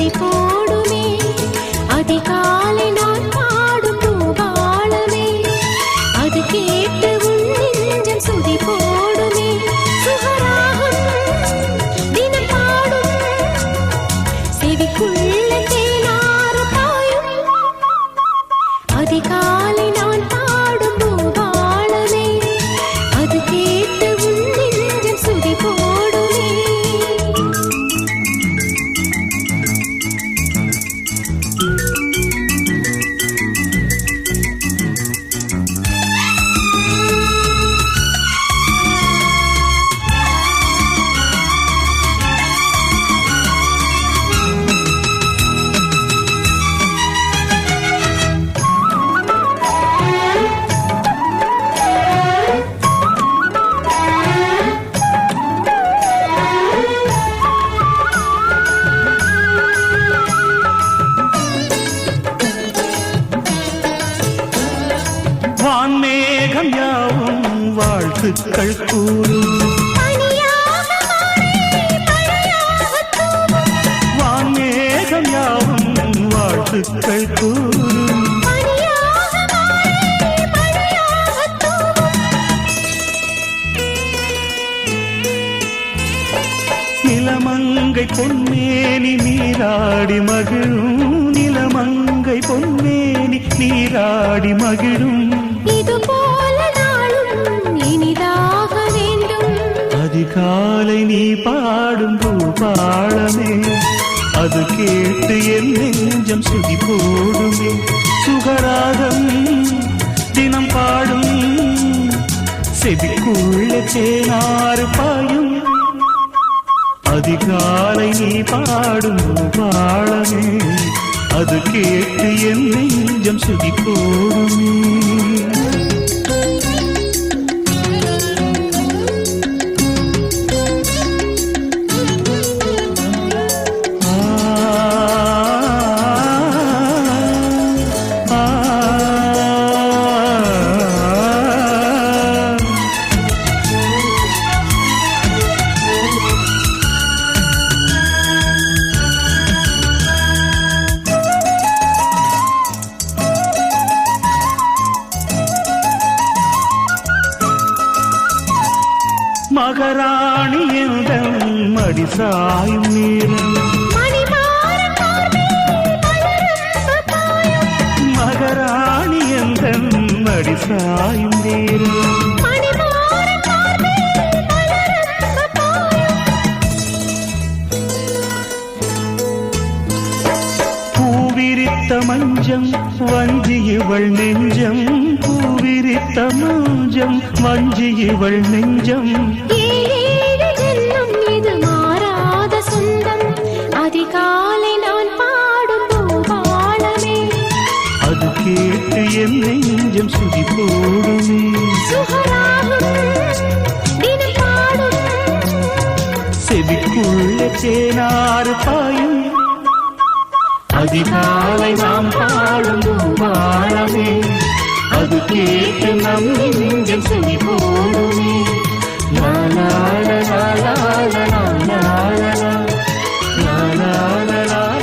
சுதி போடுமே அதிகாலை நான் பாடும் பூபாளமே அது கேட்டு உன் நெஞ்சம் சுதி போடுமே சுகராகம் தினம் பாடும் செவிக்குள்ள தேனாறு பாயும் அதிகாலை நான் பாடும் பூபாளமே அது கேட்டு உன் நெஞ்சம் சுதி போடுமே வான்மேகம் யாவும் வாழ்த்துக்கள் கூறும் வான்மேகம் யாவும் வாழ்த்துக்கள் கூறும் நிலமங்கை பொன்மேனி நீராடி மகிழும் நிலமங்கை பொன்மேனி நீராடி மகிழும் இது போல நாளும் இனிதாக வேண்டும் அதிகாலை நீ பாடும் பூபாளமே அது கேட்டு என் நெஞ்சம் சுதி போடுமே சுகராகம் தினம் பாடும் செவிக்குள்ள தேனாறு பாயும் அதிகாலை நீ பாடும் பூபாளமே அது கேட்டு என் நெஞ்சம் சுதி போடுமே மகராணி எந்தன் மடிசாயும் நீரம் மகராணி எந்தன் மடிசாயும் நீரம் பூவிரித்த மஞ்சம் வஞ்சி இவள் நெஞ்சம் பூவிரித்த மஞ்சம் வஞ்சி இவள் நெஞ்சம் இது மாறாத சொந்தம் அதிகாலை நான் பாடும் பூபாளமே அது கேட்டு என் நெஞ்சம் சுதி போடுமே தினம் பாடும் செவிக்குள்ள தேனாறு பாயும் அதிகாலை நாம் பாடும் பூபாளமே அது கேட்டு நம் நெஞ்சம் சுதி போடுமே லா லா லா லா லா லா லா லா லா லா லா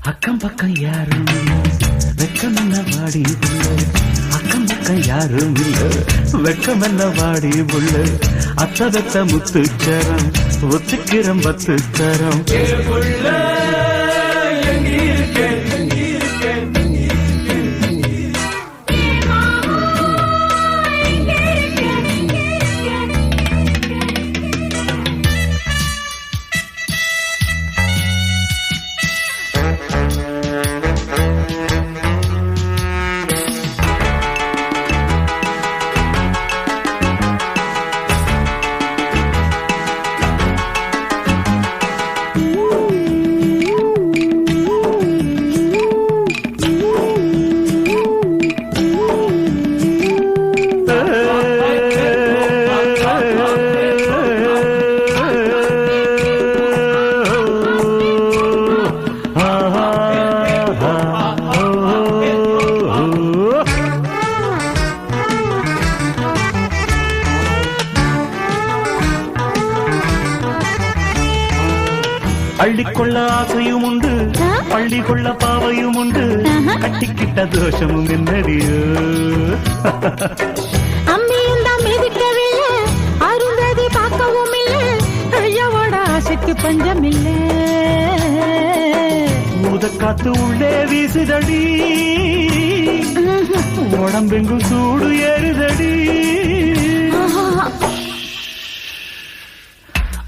அக்கம் பக்கம் யாரும் வெக்கம் என்ன வாடி புள்ள அக்கம் பக்கம் யாரும் இல்ல வெக்கம் என்ன வாடி புள்ள அத்ததத்த முத்துச்சரம் ஒத்துக்கிறம் பத்துச்சரம் ஆசையும் உண்டு, பள்ளி கொள்ள பாவையும் உண்டு, கட்டிக்கிட்ட தோஷமும் என்னடியோ. அம்மியும் தான் மிதிக்கவில்லை, அருந்ததி பார்க்கவும் இல்லை, ஐயாவோட ஆசைக்கு பஞ்சம் இல்லை. ஊதக்காத்து உள்ளே வீசுதடி, உடம்பெங்கும் சூடு ஏறுதடி.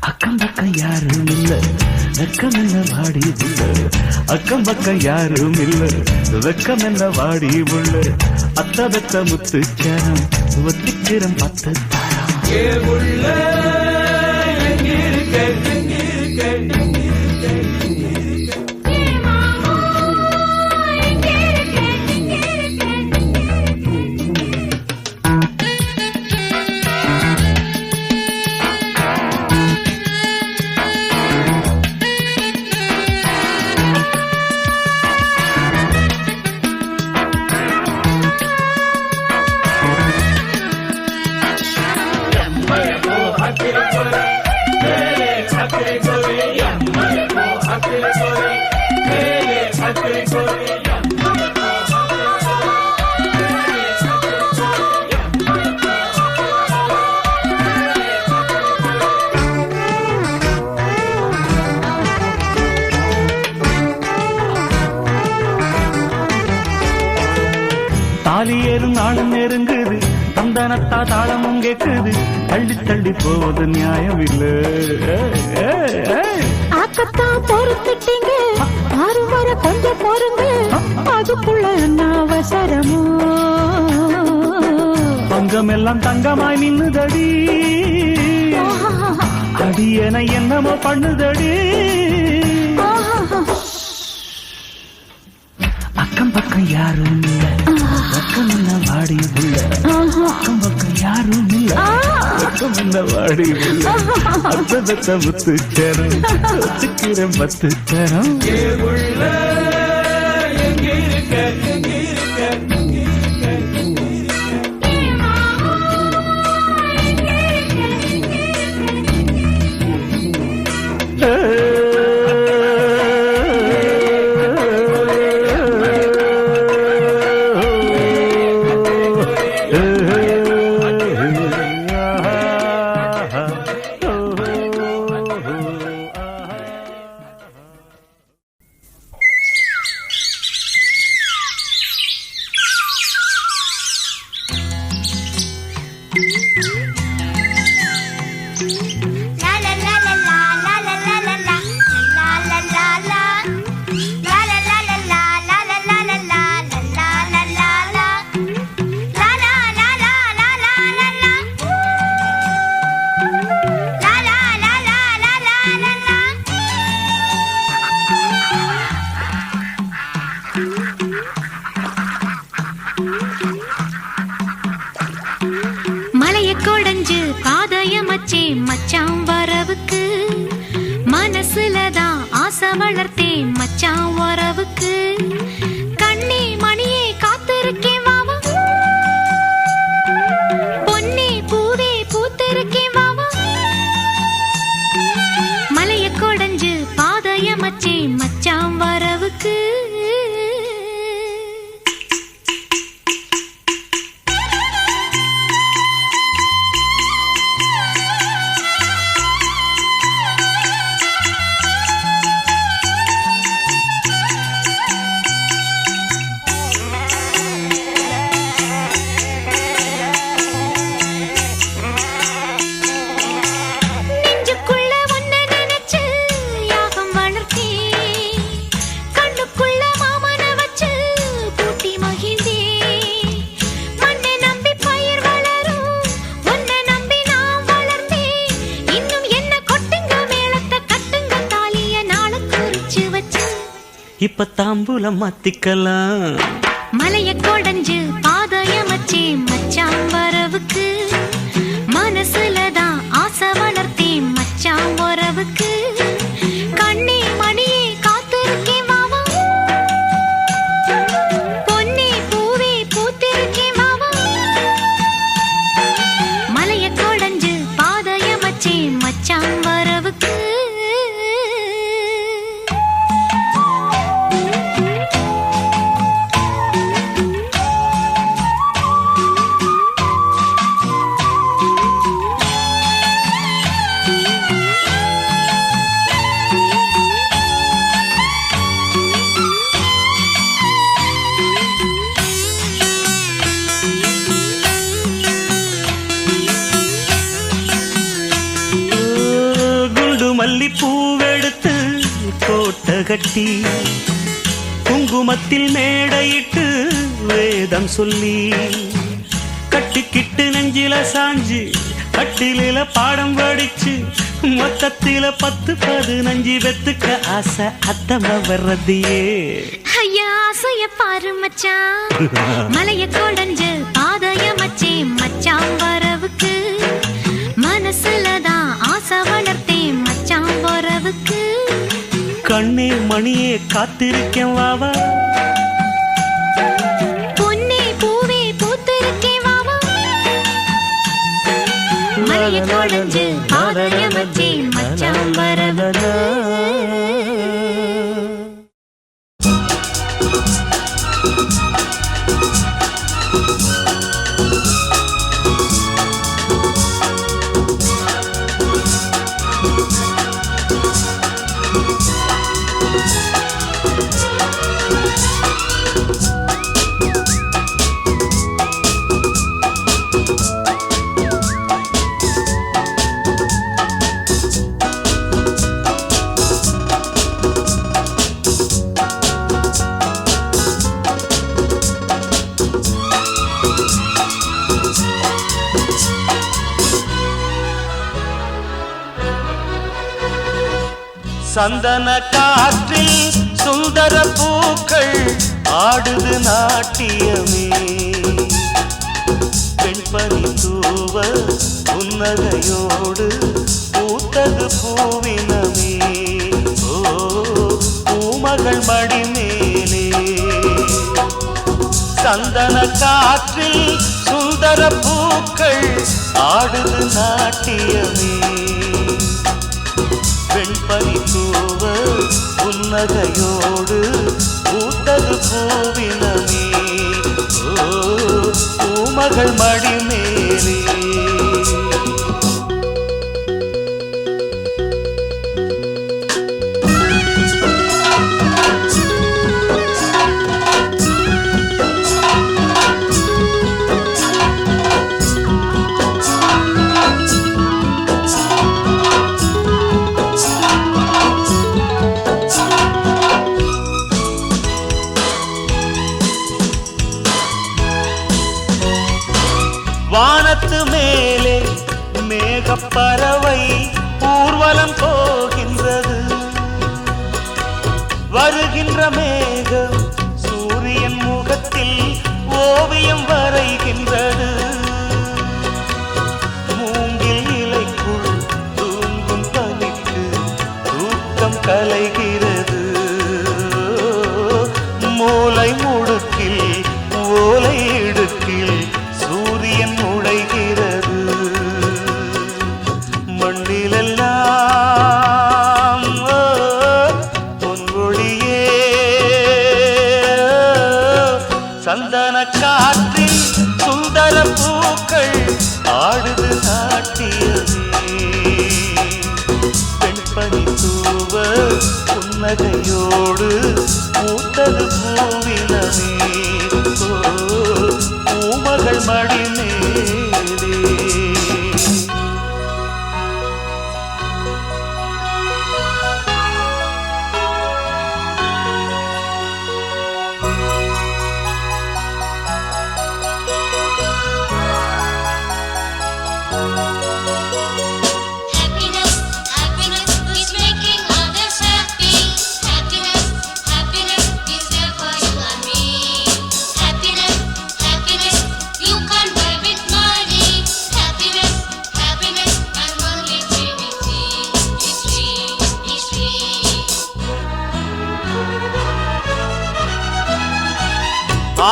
அக்கம் பக்கம் யாரும் இல்ல, வெக்கம் என்ன வாடி உள்ள. அக்கம் பக்கம் யாரும் இல்ல, வெக்கம் என்ன வாடி உள்ள. அத்த வெத்த முத்துச்சரம் ஒத்திக்கிறம் 10 தரம். தாலி ஏறும் நாளும் நெருங்குது, தந்தனத்தா தாளமும் கேக்குது, தள்ளி தள்ளி போவது நியாயம் இல்லை. ஆக்கத்தான் பொறுத்துட்டீங்க, ஆறு வர கொஞ்சம் பொறுங்க, அதுக்குள்ள என்ன அவசரமோ. பங்கம் எல்லாம் தங்கமாய் நின்னுதடி, அடியன என்னமோ பண்ணுதடி. அக்கம் பக்கம் யாரும் இல்ல, பக்கம் என்ன வாடி உள்ள. அக்கம் பக்கம் யாரும் இல்ல, பக்கம் என்ன வாடி உள்ள. அத்ததத்த முத்துச்சரம் ஒத்துக்கிறேன் 10 தரம். கொடைஞ்சு பாதயமச்சே மச்சான் வரவுக்கு, மனசுலதான் ஆசை வளர்த்தே மச்சான் வரவுக்கு. கண்ணே மணியே காத்திருக்கேன் வாவா, பொன்னே பூவே பூத்திருக்கேன் வாவா. மலைய கொடைஞ்சு பாதயமச்சே மச்சான் வரவுக்கு. இப்ப தாம்பூலம் மாத்திக்கலாம். மலைய கொடைஞ்சு பாதயமச்சே மச்சான் வரவுக்கு, மனசுலதான் ஆசை வளர்த்தே மச்சான் வரவுக்கு. கண்ணே மணியே காத்திருக்கேன் வாவா, பொன்னே பூவே பூத்திருக்கேன் வாவா. மலைய கொடைஞ்சு பாதயமச்சே மச்சான் வரவுக்கு. கட்டி குங்குமத்தில் மேடையிட்டு வேதம் சொல்லி கட்டிக்கிட்டு நெஞ்சில சாஞ்சு கட்டில பாடம் படிச்சு மொத்தத்தில 10-15 வெத்துக்க ஆசை அத்தம வர்றதையே ஐயா ஆசைய பாரு மச்சான் மலைய கொடைஞ்சு பாதைய மச்சே மச்சான் வரவுக்கு மனசுலதான் ஆசை வளர்த்தேன் மச்சான் வரவுக்கு கண்ணே மணியே காத்திருக்கேன் வாவா பொன்னே பூவே பூத்திருக்கேன் வாவா மலைய கொடைஞ்சு பாதைய மச்சே மச்சான் வரவுக்கு சந்தன காற்றில் சுந்தர பூக்கள் ஆடுது நாட்டியமே பெண்பனி தூவ புன்னகையோடு பூத்தது பூவினமே ஓ பூமகள் மடிமேலே சந்தன காற்றில் சுந்தர பூக்கள் ஆடுது நாட்டியமே வெண்பனி தூவ புன்னகையோடு பூத்தது பூவினமே ஓ பூமகள் மடிமேலே வானத்து மேலே மேகப்பறவை ஊர்வலம் போகின்றது வருகின்ற மேகம் சூரியன் முகத்தில் ஓவியம் வரைகின்றது மூங்கில் இலைக்குள் தூங்கும் பனிக்கு தூக்கம் கலைகிறது மூளை முடுக்கில் ஓலை இடுக்கில் சூரியன் நுழைகிறது மண்ணிலெல்லாம் பொன்மொழியே சந்தன காற்றில் சுந்தர பூக்கள் ஆடுது நாட்டியமே பெண்பனி தூவ புன்னகையோடு பூத்தது பூவினமே பூமகள் மடிமேலே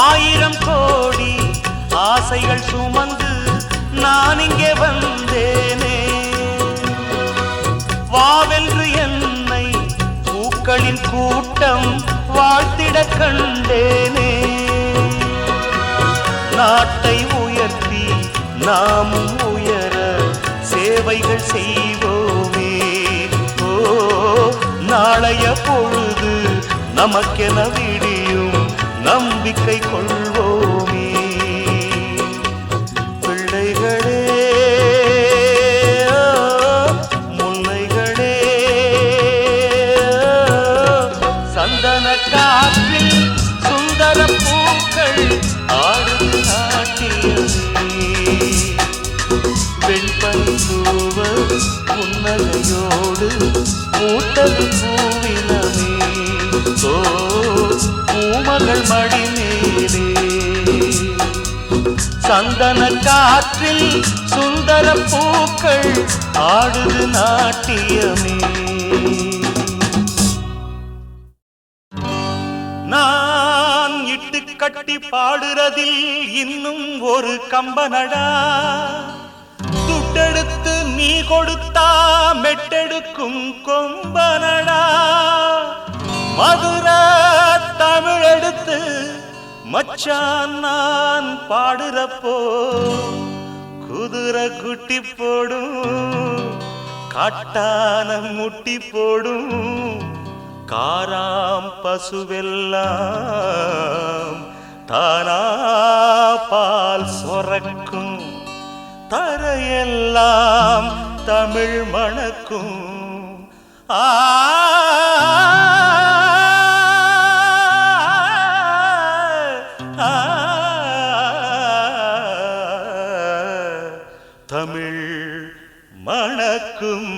ஆயிரம் கோடி ஆசைகள் சுமந்து நான் இங்கே வந்தேனே வாவென்று என்னை பூக்களின் கூட்டம் வாழ்த்திட கண்டேனே நாட்டை உயர்த்தி நாமும் உயர சேவைகள் செய்வோமே ஓ நாளைய பொழுது நமக்கென விடியும் நம்பிக்கை கொள்வோமே பிள்ளைகளே காற்றில் சுந்தர பூக்கள் ஆடுது நாட்டியமே வெண்பூவ புன்னகையோடு மூட்டது பூவினமே ஓ பூமகள் மடி மேலே சந்தன காற்றில் சுந்தர பூக்கள் ஆடுது நாட்டியமே நான் இட்டு கட்டி பாடுறதில் இன்னும் ஒரு கம்பனடா துட்டெடுத்து நீ கொடுத்தா மெட்டெடுக்கும் கொம்பனடா மதுர தமிழெடுத்து மச்சான் நான் பாடுறப்போ குதிரை குட்டி போடும் காட்டான முட்டி போடும் காராம் பசுவெல்லாம் தானா பால் சொரக்கும் தரையெல்லாம் தமிழ் மணக்கும் தமிழ் மணக்கும்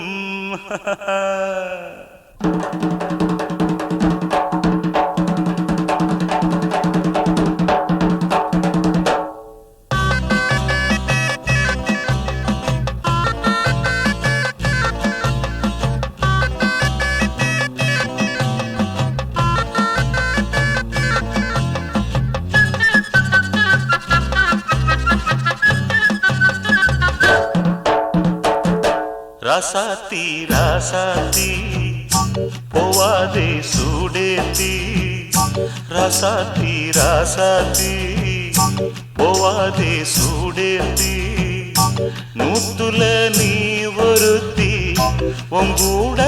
ராசாத்தி ராசாத்தி போவாதே சூடேத்தி ராசாத்தி ராசாத்தி போவாதே சூடேத்தி நூத்துல நீ ஒருத்தி உங்கூட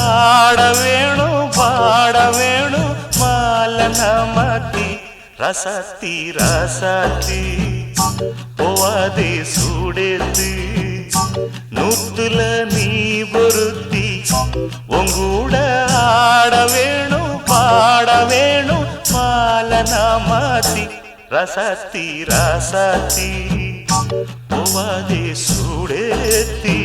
ஆட வேணும் பாட வேணும் மாலன மாத்தி ராசாத்தி ராசாத்தி போவாதே சூடேத்தி நூத்துல நீ பொருத்தி உங்கூட ஆட வேணும் பாட வேணும் மாலனா மாத்தி ரசத்தி ரசத்தி போவாதே சூடேத்தி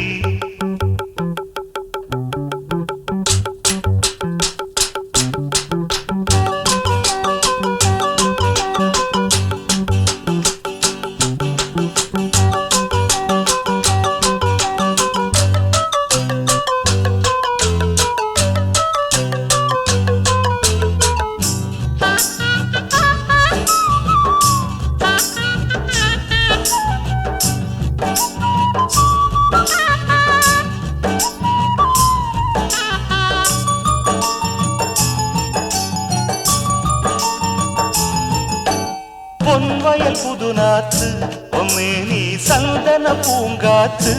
பொன்வயல் புதுநாத்து பொம்மேனி சந்தன பூங்காத்து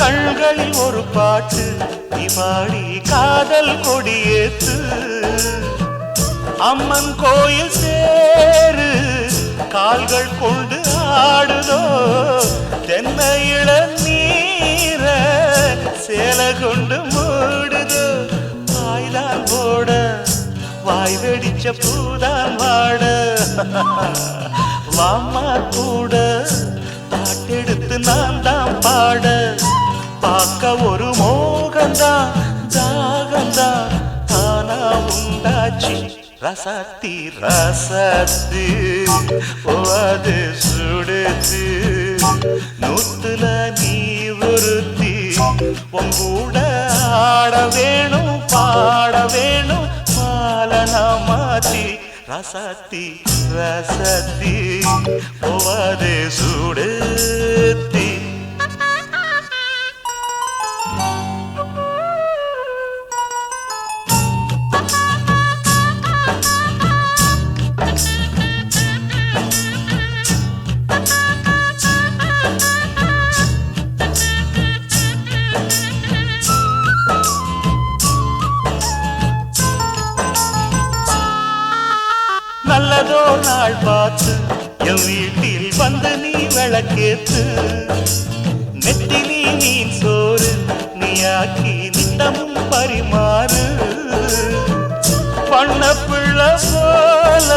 கண்களில் ஒரு பாட்டு இவாடி காதல் கொடியேத்து அம்மன் கோயில் சேரு கால்கள் கொண்டு ஆடுதோ தென்னை இளநீர சேல கொண்டு மூடுதோ வாய்தான் போட வாய் வெடிச்ச பூதான் வாட வாமா கூட பாட்டெடுத்து நான் தான் பாட பார்க்க ஒரு மோகந்தான் தாகந்தான் ஆனா உண்டாச்சு ரசத்தி ரசத்து போவாது சுடுத்து நூத்துல நீ ஒருத்தி உங்கூட ஆட வேணும் பாட வேணும் மாலனா மாத்தி ரசத்தி ரசத்தி போவாது சுடுத்தி நல்லதோ நாள் பார்த்து என் வீட்டில் வந்து நீ விளக்கேத்து நெத்திலி மீன் சோறு நீயாக்கி நித்தமும் பரிமாறு பண்ண பிள்ளை போல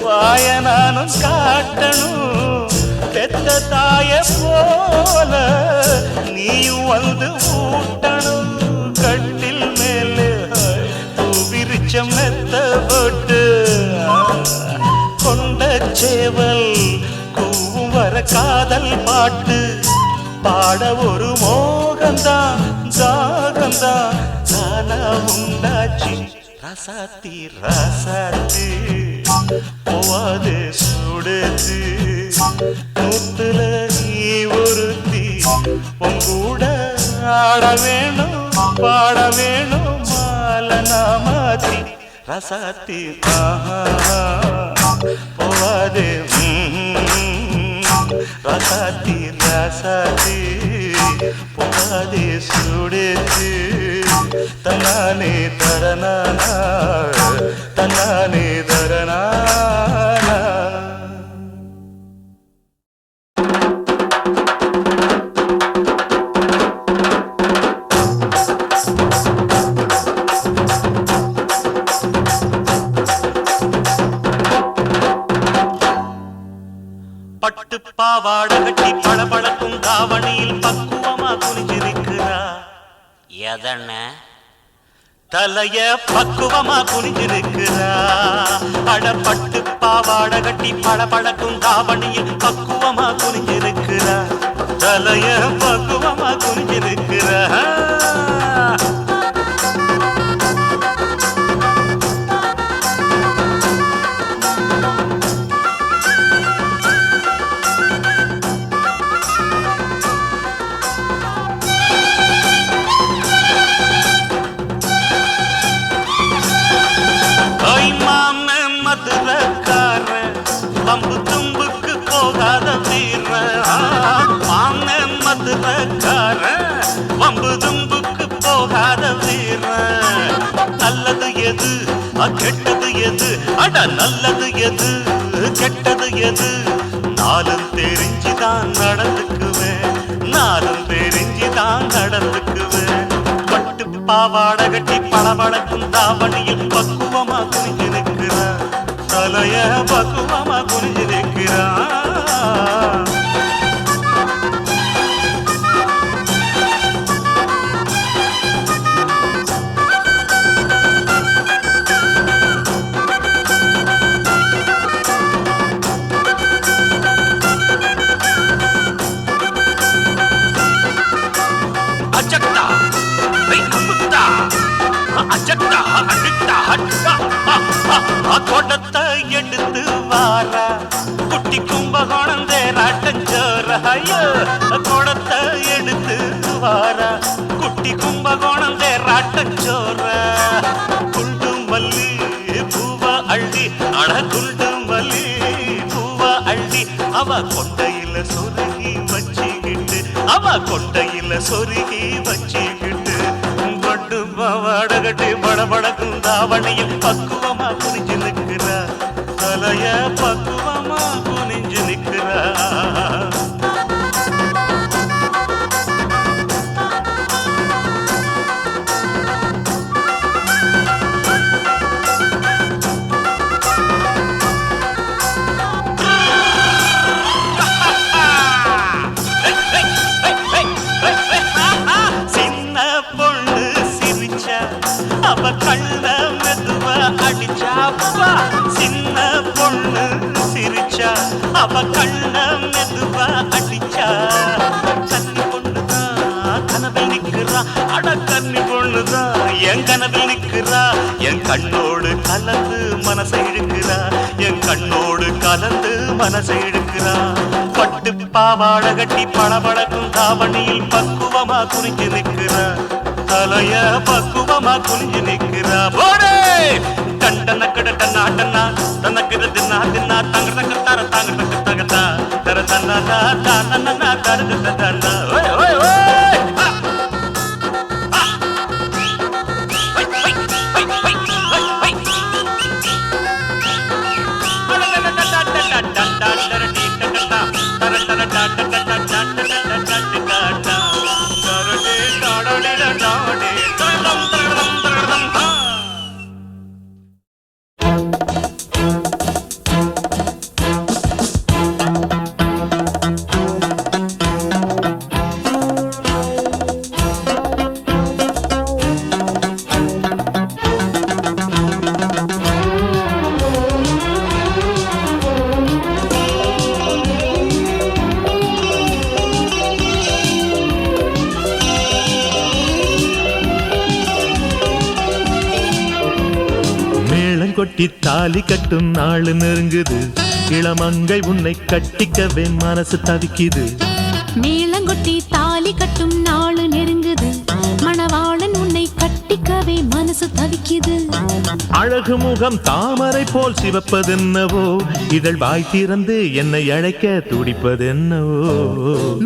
வாய நானும் காட்டணும் பெத்த தாய போல நீயும் வந்து ஊட்டணும் கட்டில் மேலே விரிச்ச மெத்த போட்டு கொண்ட சேவல் கூவும் வர காதல் பாட்டு பாட ஒரு மோகந்தான் தாகந்தான் நானா உண்டாச்சு ரசாத்தி ரசாத்தி போவாது சுடுது நூத்துல நீ ஒருத்தி உங்கூட ஆட வேணும் பாட வேணும் மாலனா மாத்தி ரசாத்தி போவாது ரசாத்தி ரசாத்தி போவாது சுடுது தன்னானே தரனானா தன்னானே தரனானா பட்டு பாவாடை கட்டி பளபளக்கும் தாவணியில் பக்குவமா குனிஞ்சிருக்கிறா எதன தலைய பக்குவமா குனிஞ்சிருக்கிறா அடப்பட்டு பாவாடை கட்டி பளபளக்கும் தாவணியில் பக்குவமா குனிஞ்சிருக்கிறா தலைய பக்குவமா குனிஞ்சிருக்கிறா பம்பு தும்புக்கு போகாத வீர மதுரக்கார பம்பு தும்புக்கு போகாத வீர நல்லது எது கெட்டது எது அட நல்லது எது கெட்டது எது நாளும் தெரிஞ்சுதான் நடந்துக்குவேன் நாளும் தெரிஞ்சுதான் நடந்துக்குவேன் பட்டு பாவாடை கட்டி பளபளக்கும் தாவணியில் பக்குவமா குனிஞ்சு நிற்கிறான் தலைய பக்குவமா குனிஞ்சு நிற்கிறான் அஜக்தா அமுத்தா அஜக்தா அடித்தா அட்டா கொடத்தை எடுத்து வாரா குட்டி கும்பகோணம் தேராட்டஞ்சோர கொடத்தை எடுத்து வாரா குட்டி கும்பகோணம் தேராட்டஞ்சோர குண்டு மல்லி பூவ அள்ளி அட குண்டு மல்லி பூவ அள்ளி அவ கொண்டையில சொருகி வச்சுக்கிட்டு அவ கொண்டையில சொருகி வச்சுக்கிட்டு பட்டு பாவாடை கட்டி படபடக்கும் தாவணியில் பக்குவமா குனிஞ்சு நிற்கிறா தலைய பக்குவமா குனிஞ்சு நிற்கிறா அவ கண்ண மெதுவா அடிச்சா சின்ன பொண்ணு சிரிச்சா அவ கண்ண மெதுவா அடிச்சா கன்னி பொண்ணுதான் கனவில் நிக்கிறா அட கன்னி பொண்ணுதான் என் கனவில் நிக்கிறா என் கண்ணோடு கலந்து மனசை இழுக்கிறா என் கண்ணோடு கலந்து மனசை இழுக்கிறா பட்டு பாவாடை கட்டி பளபளக்கும் தாவணியில் பக்குவமா குறிஞ்சு நிக்கிறா தலைய பக்குவமா குனிஞ்சு நிக்கிறா போடே கண்டன கடட்ட நாட்டனா தனக்கு தின்னா தின்னா தங்க தர தாங்க தகதா தர தன்னா தானன்னா தரது தன்னா ஓய் ஓய் ஓய் கொட்டி தாலி கட்டும் நாள் நெருங்குது இளமங்கை உன்னை கட்டிக்கவே மனசு தவிக்குது மேளங்கொட்டி தாலி கட்டும் நாள் நெருங்குது மணவாளன் உன்னை கட்டிக்கவே மனசு தவிக்குது அழகு முகம் தாமரை போல் சிவப்பதென்னவோ இதழ் வாய் திறந்து என்னை அழைக்க துடிப்பதென்னவோ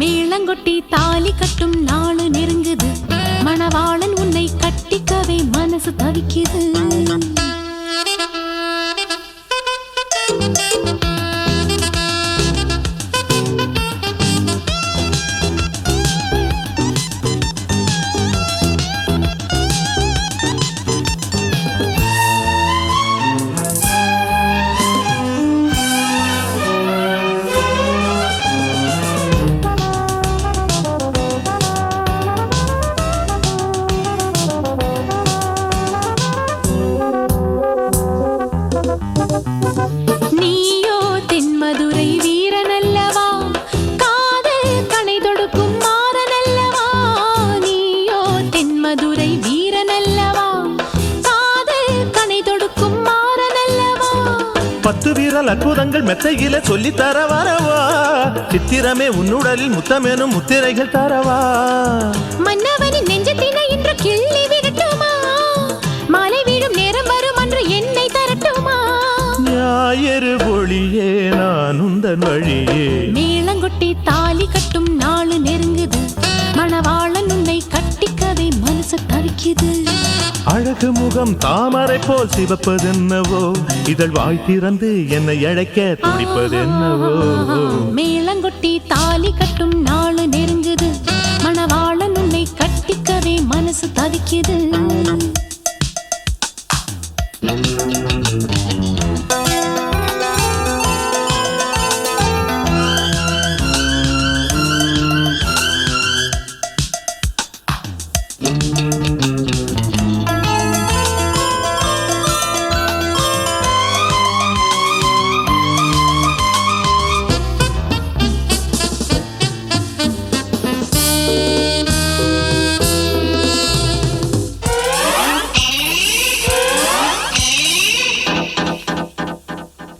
மேளங்கொட்டி தாலி கட்டும் நாள் நெருங்குது மணவாளன் உன்னை கட்டிக்கவே மனசு தவிக்குது பத்து வீரல் அற்புதங்கள் மெத்தையில சொல்லி தர வரவா சித்திரமே உன்னுடலில் முத்தமேனும் முத்திரைகள் தரவா மன்னவனின் நெஞ்சத்தினை இன்று கிள்ளி விடட்டுமா மாலை வீழும் நேரம் வரும் அன்று என்னை தரட்டுமா ஞாயிறு ஒளியே நான் உந்தன் வழியே மேளங்கொட்டி தாலி கட்டும் நாள் நெருங்குது மணவாளன் உன்னை கட்டிக்கவே மனசு தவிக்குது அழகு முகம் தாமரை போல் சிவப்பதென்னவோ இதழ் வாய் திறந்து என்னை அழைக்க துடிப்பதென்னவோ மேளங்கொட்டி தாலி கட்டும் நாள் நெருங்குது மணவாளன் உன்னை கட்டிக்கவே மனசு தவிக்குது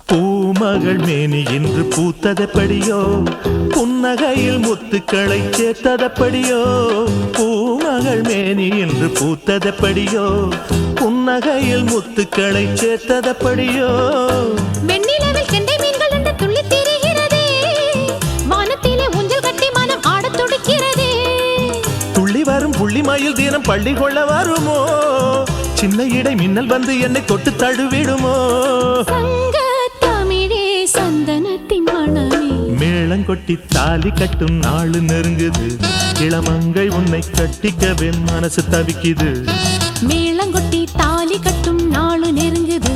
பூமகள் மேனி இன்று பூத்ததப்படியோ புன்னகையில் முத்துக்களை சேர்த்ததப்படியோ பூமகள் மேனி இன்று பூத்ததப்படியோ புன்னகையில் முத்துக்களை சேர்த்ததப்படியோ வெண்ணிலவில் கெண்டை மீன்கள் என்று துள்ளி திரிகிறதே வானத்திலே ஊஞ்சல் கட்டி மனம் ஆடத் துடிக்கிறதே துள்ளி வரும் புள்ளி மயில் தினம் பள்ளி கொள்ள வருமோ சின்ன இடை மின்னல் வந்து என்னை தொட்டு தழுவிடுமோ சந்தனத்தின் மணமே மேளங்கொட்டி தாலி கட்டும் நாள் நெருங்குது இளமங்கை உன்னை கட்டிக்கவே மனசு தவிக்குது மேளங்கொட்டி தாலி கட்டும் நாள் நெருங்குது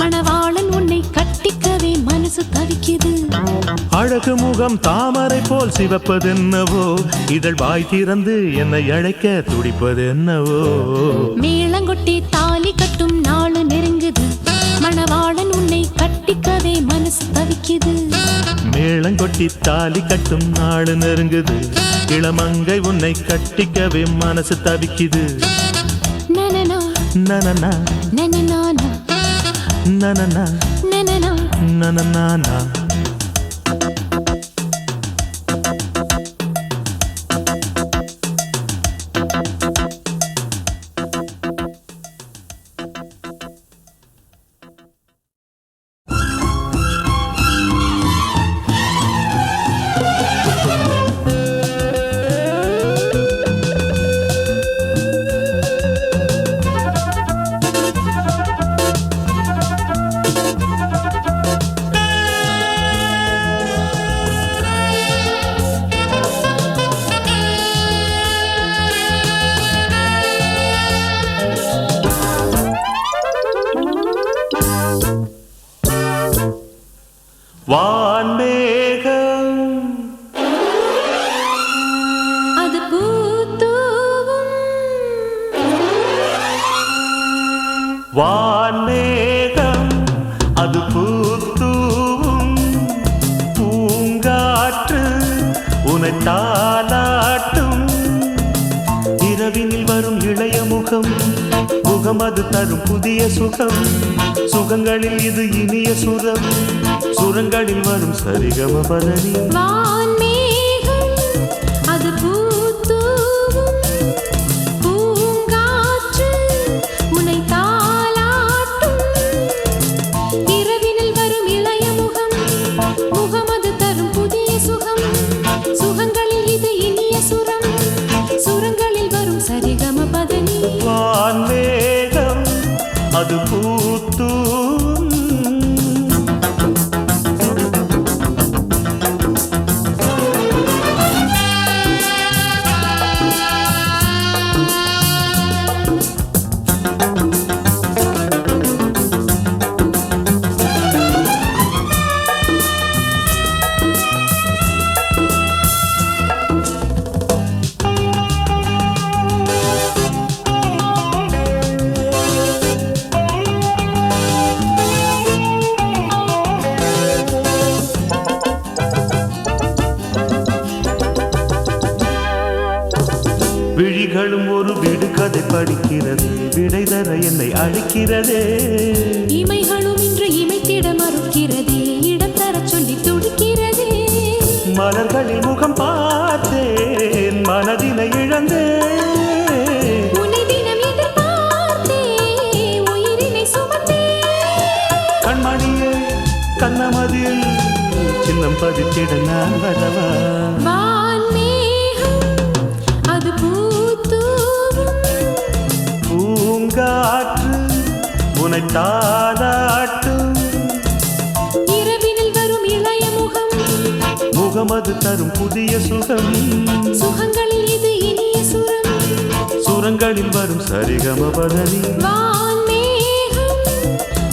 மணவாளன் உன்னை கட்டிக்கவே மனசு தவிக்குது அழகு முகம் தாமரை போல் சிவப்பதென்னவோ இதழ் வாய் திறந்து என்னை அழைக்க துடிப்பதென்னவோ மேளங்கொட்டி தாலி கட்டும் நாள் நெருங்குது மணவாளன் உன்னை கட்டிக்கவே மனசு தவிக்குது மேளங்கொட்டி தாலி கட்டும் நாள் நெருங்குது இளமங்கை உன்னை கட்டிக்கவே மனசு தவிக்குது நனனா நனனா நனனானா நனனா நனனா நனனானா வான்மேகம் அது பூத்தூவும் வான்மேகம் அது பூத்தூவும் பூங்காற்று உனை தாலாட்டும் இரவினில் வரும் இளைய முகம் முகம் அது தரும் புதிய சுகம் சுகங்களில் இது இனிய சுரம் சுரங்களில் வரும் சரிகம பதனி வான்மேகம் அது பூத்தூவும் பூங்காற்று உனை தாலாட்டும் இரவினில் வரும் இளைய முகம் முகம் அது தரும் புதிய சுகம் சுகங்களில் இது இனிய சுரம் சுரங்களில் வரும் சரிகம பதனி வான்மேகம் அது பூத்தூவும் விழிகளும் ஒரு விடுகதை படிக்கிறது விடை தர என்னை அழைக்கிறதே இமைகளும் இன்று இமைத்திட மறுக்கிறதே இடம் தர சொல்லி துடிக்கிறதே மலர்களில் முகம் பார்த்தேன் மனதினை இழந்தேன் உன்னை தினம் எதிர்பார்த்தே உயிரினை சுமந்தே கண்மணியே கண்ணமதில் சின்னம் பதித்திட நான் வரவா வான்மேகம் அது பூத்தூவும் பூங்காற்று உனை தாலாட்டும் இரவினில் வரும் இளைய முகம் முகமது தரும் புதிய சுகம் சுகங்களில் இது இனிய சுரம் சுரங்களில் வரும் சரிகம பதனி வான்மேகம்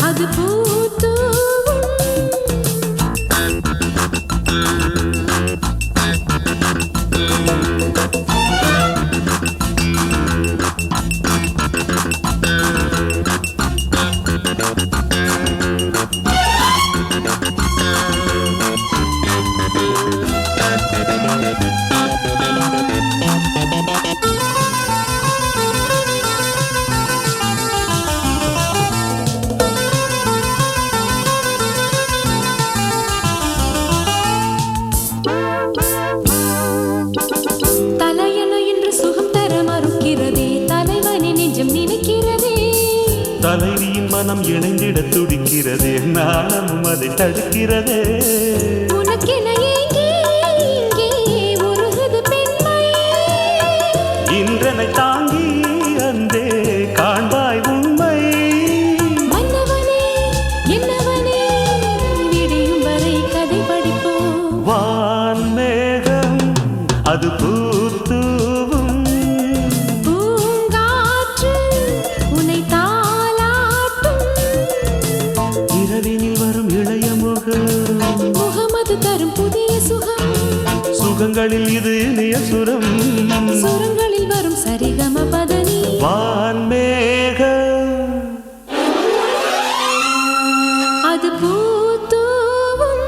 அது பூத்தூவும் தலையணு என்று சுகம் தர மறுக்கிறதே தலைவனை நெஞ்சம் நினைக்கிறதே தலைவியின் மனம் இணைந்திட துடிக்கிறதே நாணமும் அதை தடுக்கிறதே உனக்கென ஏங்கி இங்கே உருகுது பெண்மை இன்றனை தாங்கி அந்தே காண்பாய் உண்மை மன்னவனே என்னவனே விடியும் வரை கதை படிப்போம் வான்மேகம் அது பூத்தூவும் பூங்காற்று உன்னை தாலாட்டும் இரவினில் வரும் இளைய முகம் முகமது தரும் புதிய சுகம் சுகங்களில் இது இனிய சுரம் சுரங்களில் வரும் சரிகம பதனி வான்மேகம் அது பூத்தூவும்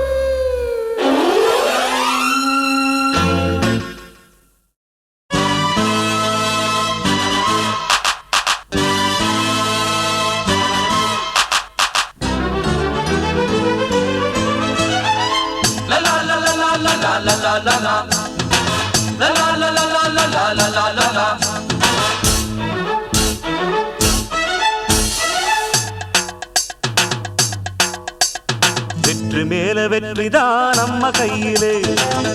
வெற்றி மேல வெற்றிதான் நம்ம கையிலே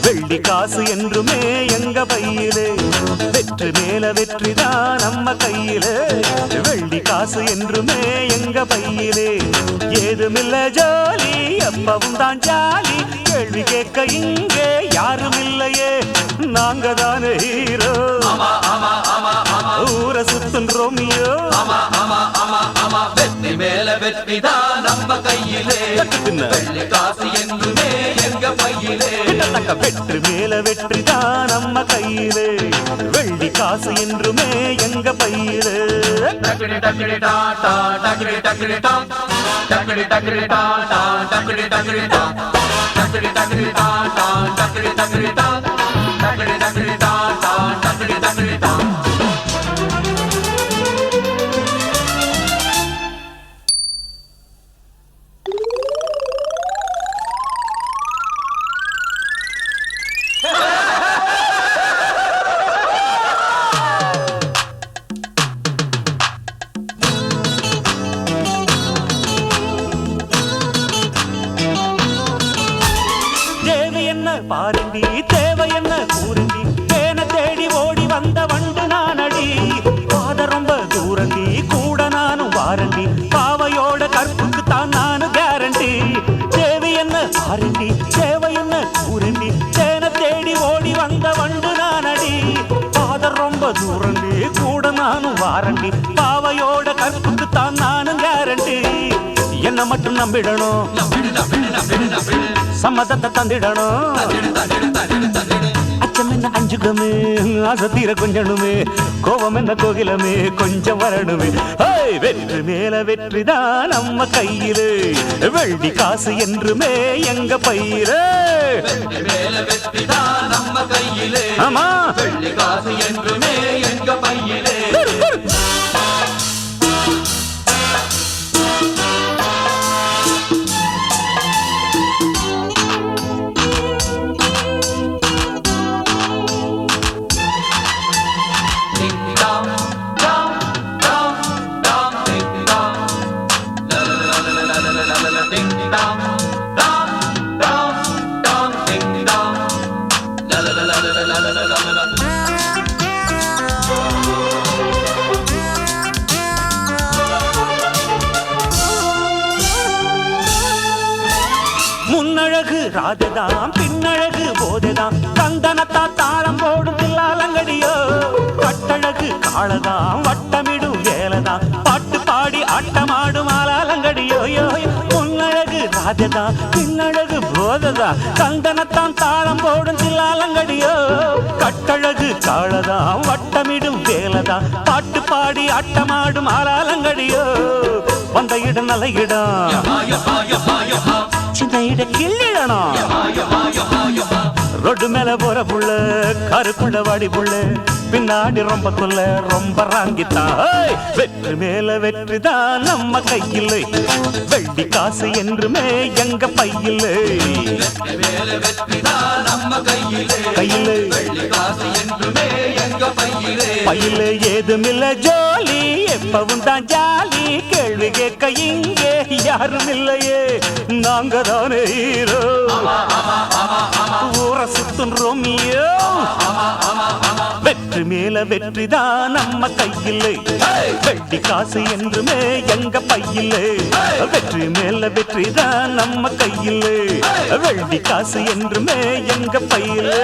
வெள்ளி காசு என்றுமே எங்க பையிலே வெற்றி மேல வெற்றிதான் நம்ம கையிலே வெள்ளி காசு என்றுமே எங்க பையிலே ஏதுமில்ல ஜோலி எப்பவும் தான் ஜாலி கேள்வி கேட்க இங்கே யாரும் இல்லையே, நாங்க தானே ஹீரோ. ஊரை சுத்தும் ரோமியோ. வெற்றி மேல வெற்றிதான் நம்ம கையிலே, வெள்ளி காசு என்றுமே எங்க பையிலே. வெற்றி மேல வெற்றிதான் நம்ம கையிலே, வெள்ளி காசு என்றுமே எங்க பையிலே. டக்கடி டக்கடி டாடா டக்கடி டக்கடி டா டக்கடி டக்கடி டாடா டக்கடி டக்கடி டா டக்கடி டக்கடி டாடா டக்கடி டக்கடி டா டக்கடி டக்கடி டாடா டக்கடி டக்கடி டா. பாருண்டி தேவை என்ன கூறுண்டி, தேன தேடி ஓடி வந்த வண்டு நானடி. பாத ரொம்ப தூரண்டி கூட நானும் வாரண்டி, பாவையோட கற்புக்கு தான் நானும் கேரண்டி. தேவை என்ன பாருண்டி தேவை என்ன கூறுண்டி, தேன தேடி ஓடி வந்த வண்டு நானடி. பாத ரொம்ப தூரண்டி கூட நானும் வாரண்டி, பாவையோட கற்புக்கு தான் நானும் கேரண்டி. என்ன மட்டும் நம்பிடணும், சம்மதத்தை தந்திடணும். அச்சம் என்ன அஞ்சுகமே, ஆசை தீர கொஞ்சணுமே, கோபம் என்ன கோகிலமே கொஞ்சம் வரணுமே. வெற்றி மேல வெற்றிதான் நம்ம கையிலே, வெள்ளி காசு என்றுமே எங்க பையிலே. வெற்றி மேல வெற்றிதான் நம்ம கையிலே, ஆமா வெள்ளி காசு என்றுமே எங்க பையிலே. முன்னழகு ராஜதான் பின்னழகு போதைதான், கந்தனத்தா தாளம் போடும் தில்லாலங்கடியோ. கட்டழகு காளதான் வட்டமிடும் வேலைதான், பாட்டு பாடி ஆட்டமாடும் ஆலாலங்கடியோ. முன்னழகு ராஜதான் பின்னழகு போதைதான், கந்தனத்தான் தாளம் போடும் தில்லாலங்கடியோ. கட்டழகு காளதான் வட்டமிடும் வேலைதான், பாட்டு பாடி ஆட்டமாடும் ஆலாலங்கடியோ. வந்த இடம் நல்ல இடம், சின்ன இட கிள்ளிடணும். ரோடு மேல போற புள்ள கருக்குள்ள வாடி புள்ள, பின்னாடி ரொம்ப தொல்ல ரொம்ப ராங்கித்தான். வெற்றி மேல வெற்றிதான் நம்ம கையிலே, வெள்ளி காசு என்றுமே எங்க பையிலே. கையிலே பையிலே ஏதுமில்ல ஜோலி, எப்பவும் தான் ஜாலி. கேள்வி கேட்க இங்கே யாரும் இல்லையே, நாங்க தானே ஹீரோ. ஊரை சுத்தும் ரோமியோ. வெற்றி மேல வெற்றிதான் நம்ம கையிலே, வெள்ளி காசு என்றுமே எங்க பையிலே. வெற்றி மேல வெற்றிதான் நம்ம கையிலே, வெள்ளி காசு என்றுமே எங்க பையிலே.